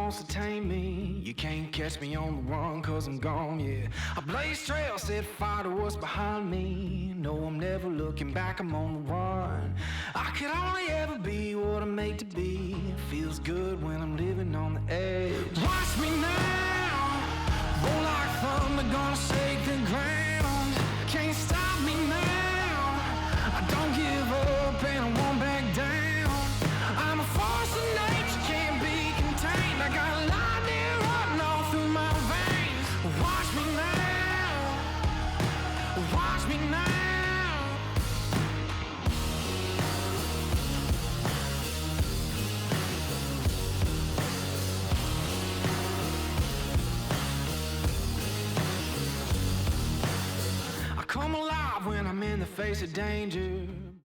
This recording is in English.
wants to tame me. You can't catch me on the run, cause I'm gone, yeah. I blaze trails, set fire to what's behind me. No, I'm never looking back, I'm on the run. I could only ever be what I'm made to be. It feels good when I'm living on the edge. Watch me now, roll like thunder, gonna shake the ground. Can't stop me now, I don't give up and I won't back down. I'm a force of nature, can't be contained. I got lightning running all through my veins. Watch me now, watch me now. I come alive when I'm in the face of danger.